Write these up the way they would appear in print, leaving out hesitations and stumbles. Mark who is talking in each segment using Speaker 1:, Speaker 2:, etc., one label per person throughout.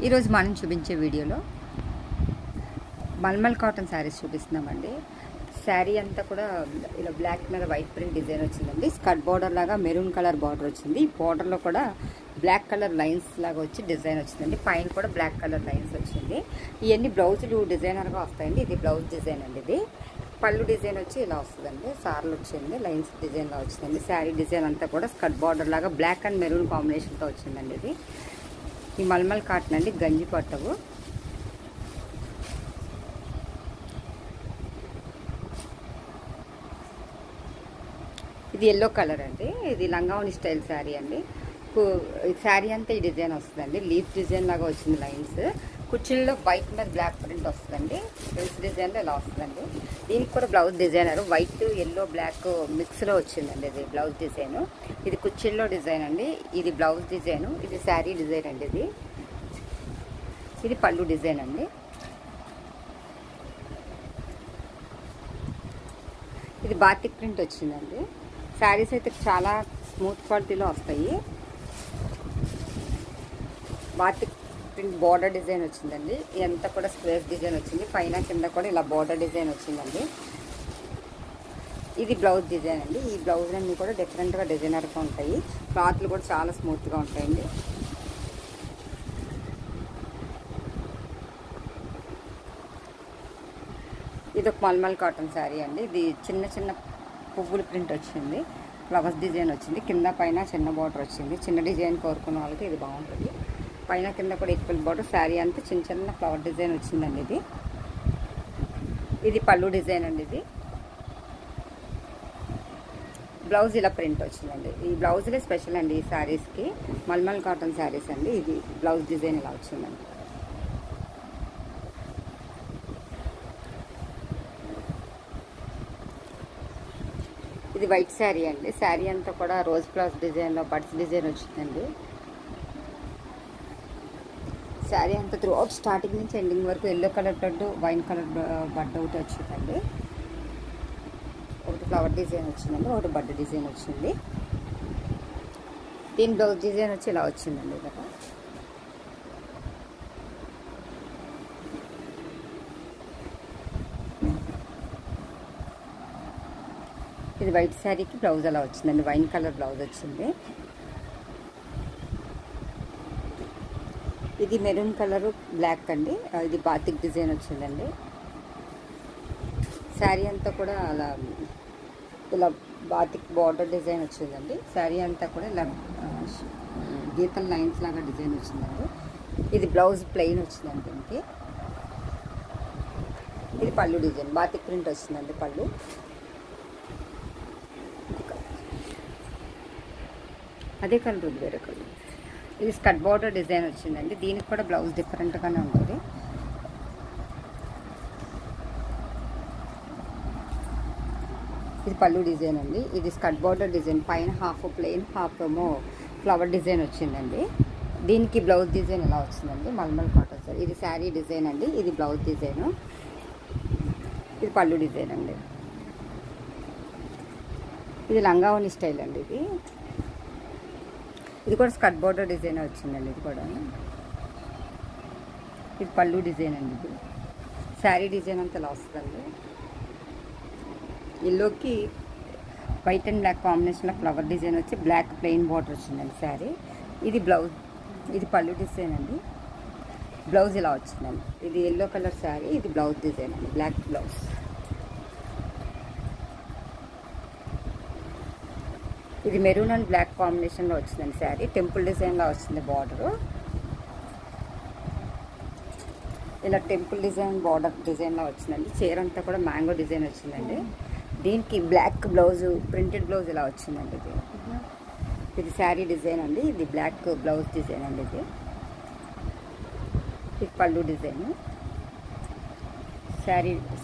Speaker 1: ఈరోజు మనం చూపించే వీడియోలో మల్మల్ కాటన్ శారీస్ చూపిస్తున్నామండి. శారీ అంతా కూడా ఇలా బ్లాక్ మీద వైట్ ప్రింట్ డిజైన్ వచ్చిందండి. స్కర్ట్ బార్డర్ లాగా మెరూన్ కలర్ బార్డర్ వచ్చింది. బార్డర్లో కూడా బ్లాక్ కలర్ లైన్స్ లాగా వచ్చి డిజైన్ వచ్చిందండి. పైన కూడా బ్లాక్ కలర్ లైన్స్ వచ్చింది. ఇవన్నీ బ్లౌజులు డిజైనర్గా వస్తాయండి. ఇది బ్లౌజ్ డిజైన్ అండి. ఇది పళ్ళు డిజైన్ వచ్చి ఇలా వస్తుందండి. సార్లు వచ్చింది, లైన్స్ డిజైన్లా వచ్చిందండి. శారీ డిజైన్ అంతా కూడా స్కర్ట్ బార్డర్ లాగా బ్లాక్ అండ్ మెరూన్ కాంబినేషన్తో వచ్చిందండి. ఇది ఈ మల్మల్ కాటన్ అండి, గంజి పట్టవు. ఇది ఎల్లో కలర్ అండి. ఇది లంగావని స్టైల్ శారీ అండి. శారీ అంతా ఈ డిజైన్ వస్తుందండి. లీఫ్ డిజైన్ లాగా వచ్చింది లైన్స్. కుర్చీల్లో వైట్ మీద బ్లాక్ ప్రింట్ వస్తుందండి. డ్రెస్ డిజైన్లో ఇలా వస్తుందండి. దీనికి కూడా blouse designer white yellow black మిక్స్లో వచ్చిందండి. ఇది బ్లౌజ్ డిజైన్. ఇది కుర్చీల్లో డిజైన్ అండి. ఇది బ్లౌజ్ డిజైన్. ఇది శారీ డిజైన్ అండి. ఇది పళ్ళు డిజైన్ అండి. ఇది బాతిక్ ప్రింట్ వచ్చిందండి. శారీస్ అయితే చాలా స్మూత్ క్వాలిటీలో వస్తాయి. బాతిక్ ప్రింట్ బార్డర్ డిజైన్ వచ్చిందండి. ఇదంతా కూడా స్క్వేర్ డిజైన్ వచ్చింది. పైన కింద కూడా ఇలా బార్డర్ డిజైన్ వచ్చిందండి. ఇది బ్లౌజ్ డిజైన్ అండి. ఈ బ్లౌజ్ అన్నీ కూడా డిఫరెంట్గా డిజైనర్గా ఉంటాయి. క్లాత్లు కూడా చాలా స్మూత్గా ఉంటాయండి. ఇది ఒక మల్మల్ కాటన్ శారీ అండి. ఇది చిన్న చిన్న పువ్వుల ప్రింట్ వచ్చింది. ఫ్లవర్స్ డిజైన్ వచ్చింది. కింద పైన చిన్న బార్డర్ వచ్చింది. చిన్న డిజైన్ కోరుకున్న వాళ్ళకి ఇది బాగుంటుంది. పైన కింద కూడా ఈక్వల్ బార్డర్. శారీ అంతా చిన్న చిన్న ఫ్లవర్ డిజైన్ వచ్చిందండి. ఇది పళ్ళు డిజైన్ అండి. ఇది బ్లౌజ్ ఇలా ప్రింట్ వచ్చిందండి. ఈ బ్లౌజ్లే స్పెషల్ అండి ఈ శారీస్కి. మల్మల్ కాటన్ శారీస్ అండి. ఇది బ్లౌజ్ డిజైన్ ఇలా వచ్చిందండి. ఇది వైట్ శారీ అండి. శారీ అంతా కూడా రోజ్ ఫ్లవర్స్ డిజైన్లో బడ్స్ డిజైన్ వచ్చిందండి. శారీ అంతా త్రూ అవుట్ స్టార్టింగ్ నుంచి ఎండింగ్ వరకు ఎల్లో కలర్ బడ్, వైన్ కలర్ బడ్ ఒకటి వచ్చిందండి. ఒకటి ఫ్లవర్ డిజైన్ వచ్చిందండి, ఒకటి బడ్ డిజైన్ వచ్చింది. దీని బ్లౌజ్ డిజైన్ వచ్చి ఇలా వచ్చిందండి. కదా ఇది వైట్ శారీకి బ్లౌజ్ అలా వచ్చిందండి. వైన్ కలర్ బ్లౌజ్ వచ్చింది. ఇది మెరూన్ కలర్ బ్లాక్ అండి. ఇది బాతిక్ డిజైన్ వచ్చిందండి. శారీ అంతా కూడా అలా ఇలా బాతిక్ బార్డర్ డిజైన్ వచ్చిందండి. శారీ అంతా కూడా ఇలా గీతల లైన్స్ లాగా డిజైన్ వచ్చిందండి. ఇది బ్లౌజ్ ప్లెయిన్ వచ్చిందండి. దీనికి ఇది పళ్ళు డిజైన్ బాతిక్ ప్రింట్ వచ్చిందండి. పళ్ళు అదే కలర్ ఉంది, వేరే కలర్. ఇది స్కర్ట్ బార్డర్ డిజైన్ వచ్చిందండి. దీనికి కూడా బ్లౌజ్ డిఫరెంట్గానే ఉంటుంది. ఇది పళ్ళు డిజైన్ అండి. ఇది స్కర్ట్ బార్డర్ డిజైన్. పైన హాఫ్ ప్లెయిన్, హాఫ్ ఏమో ఫ్లవర్ డిజైన్ వచ్చిందండి. దీనికి బ్లౌజ్ డిజైన్ ఎలా వచ్చిందండి. Mulmul cotton sir. ఇది శారీ డిజైన్ అండి. ఇది బ్లౌజ్ డిజైను. ఇది పళ్ళు డిజైన్ అండి. ఇది లంగావని స్టైల్ అండి. ఇది కూడా స్కర్ట్ బార్డర్ డిజైన్ వచ్చిందండి. ఇది కూడా ఇది పళ్ళు డిజైన్ అండి. ఇది శారీ డిజైన్ అంతా ఇలా వస్తుందండి. ఎల్లోకి వైట్ అండ్ బ్లాక్ కాంబినేషన్లో ఫ్లవర్ డిజైన్ వచ్చి బ్లాక్ ప్లెయిన్ బార్డర్ వచ్చిందండి శారీ. ఇది బ్లౌజ్. ఇది పళ్ళు డిజైన్ అండి. బ్లౌజ్ ఇలా వచ్చిందండి. ఇది ఎల్లో కలర్ శారీ. ఇది బ్లౌజ్ డిజైన్ అండి. Black blouse. ఇది మెరూన్ అండ్ బ్లాక్ కాంబినేషన్లో వచ్చిందండి శారీ. టెంపుల్ డిజైన్లో వచ్చింది బార్డరు. ఇలా టెంపుల్ డిజైన్ బార్డర్ డిజైన్లో వచ్చిందండి. చీర అంతా కూడా మ్యాంగో డిజైన్ వచ్చిందండి. దీనికి బ్లాక్ బ్లౌజ్, ప్రింటెడ్ బ్లౌజ్ ఇలా వచ్చిందండి. ఇది శారీ డిజైన్ అండి. ఇది బ్లాక్ బ్లౌజ్ డిజైన్ అండి. ఇది పళ్ళు డిజైన్.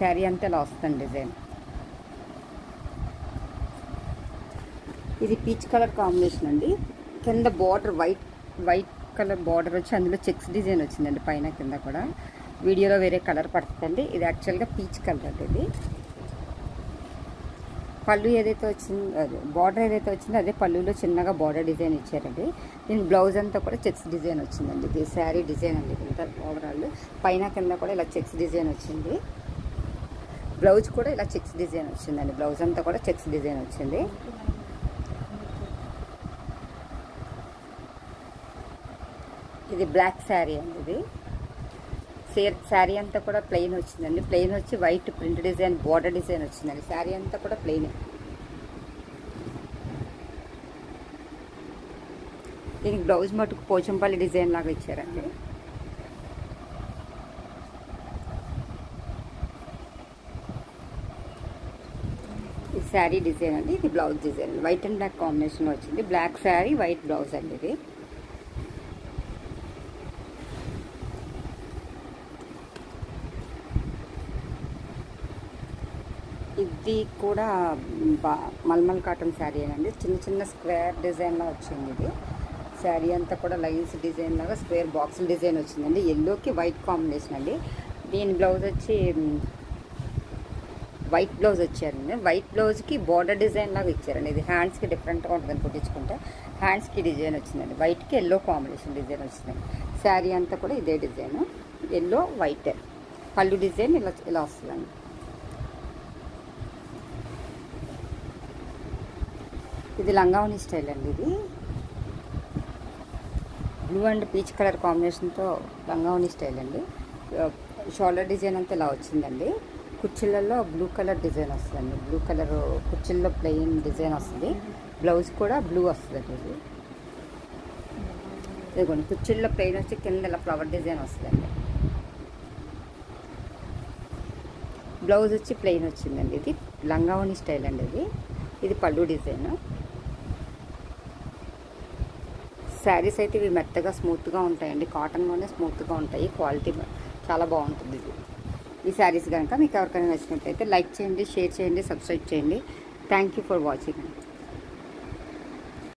Speaker 1: శారీ అంతా ఇలా వస్తుంది డిజైన్. ఇది పీచ్ కలర్ కాంబినేషన్ అండి. కింద బార్డర్ వైట్ కలర్ బార్డర్ వచ్చి అందులో చెక్స్ డిజైన్ వచ్చిందండి. పైన కింద కూడా వీడియోలో వేరే కలర్ పడుతుందండి. ఇది యాక్చువల్గా పీచ్ కలర్ అండి. పళ్ళు ఏదైతే వచ్చిందో అదే బార్డర్ ఏదైతే వచ్చిందో అదే పళ్ళులో చిన్నగా బార్డర్ డిజైన్ ఇచ్చారండి. దీని బ్లౌజ్ అంతా కూడా చెక్స్ డిజైన్ వచ్చిందండి. ఇది శారీ డిజైన్ అండి. ఇంత ఓవరాల్ పైన కింద కూడా ఇలా చెక్స్ డిజైన్ వచ్చింది. బ్లౌజ్ కూడా ఇలా చెక్స్ డిజైన్ వచ్చిందండి. బ్లౌజ్ అంతా కూడా చెక్స్ డిజైన్ వచ్చింది. ఇది బ్లాక్ శారీ అండి. ఇది శారీ అంతా కూడా ప్లెయిన్ వచ్చిందండి. ప్లెయిన్ వచ్చి white print design border design వచ్చిందండి. శారీ అంతా కూడా ప్లెయిన్. దీనికి బ్లౌజ్ మటుకు పోచంపల్లి డిజైన్ లాగా ఇచ్చారండి. ఇది శారీ డిజైన్ అండి. ఇది blouse design white and black combination వచ్చింది. బ్లాక్ శారీ వైట్ బ్లౌజ్ అండి. ఇది ఇది కూడా మల్మల్ కాటన్ శారీ అండి. చిన్న చిన్న స్క్వేర్ డిజైన్లో వచ్చింది. ఇది శారీ అంతా కూడా లైన్స్ డిజైన్ లాగా స్క్వేర్ బాక్సుల డిజైన్ వచ్చిందండి. ఎల్లోకి వైట్ కాంబినేషన్ అండి. దీని బ్లౌజ్ వచ్చి వైట్ బ్లౌజ్ వచ్చారండి. వైట్ బ్లౌజ్కి బార్డర్ డిజైన్ లాగా ఇచ్చారండి. ఇది హ్యాండ్స్కి డిఫరెంట్గా ఉంటుంది కుట్టించుకుంటే. హ్యాండ్స్కి డిజైన్ వచ్చిందండి. వైట్కి ఎల్లో కాంబినేషన్ డిజైన్ వచ్చిందండి. శారీ అంతా కూడా ఇదే డిజైన్ ఎల్లో వైట్. పళ్ళు డిజైన్ ఇలా వస్తుందండి. ఇది లంగావని స్టైల్ అండి. ఇది బ్లూ అండ్ పీచ్ కలర్ కాంబినేషన్తో లంగావని స్టైల్ అండి. షోల్డర్ డిజైన్ అంతా ఇలా వచ్చిందండి. కుర్చీలలో బ్లూ కలర్ డిజైన్ వస్తుందండి. బ్లూ కలర్ కుర్చీల్లో ప్లెయిన్ డిజైన్ వస్తుంది. బ్లౌజ్ కూడా బ్లూ వస్తుందండి. ఇది ఇదిగోండి కుర్చీల్లో ప్లెయిన్ వచ్చి కింద ఇలా ఫ్లవర్ డిజైన్ వస్తుందండి. బ్లౌజ్ వచ్చి ప్లెయిన్ వచ్చిందండి. ఇది లంగావని స్టైల్ అండి. ఇది పళ్ళు డిజైన్. శారీస్ అయితే ఇవి మెత్తగా స్మూత్గా ఉంటాయండి. కాటన్లోనే స్మూత్గా ఉంటాయి. క్వాలిటీ చాలా బాగుంటుంది. ఈ శారీస్ కనుక మీకు ఎవరికైనా నచ్చినట్లయితే లైక్ చేయండి, షేర్ చేయండి, సబ్స్క్రైబ్ చేయండి. Thank you for watching.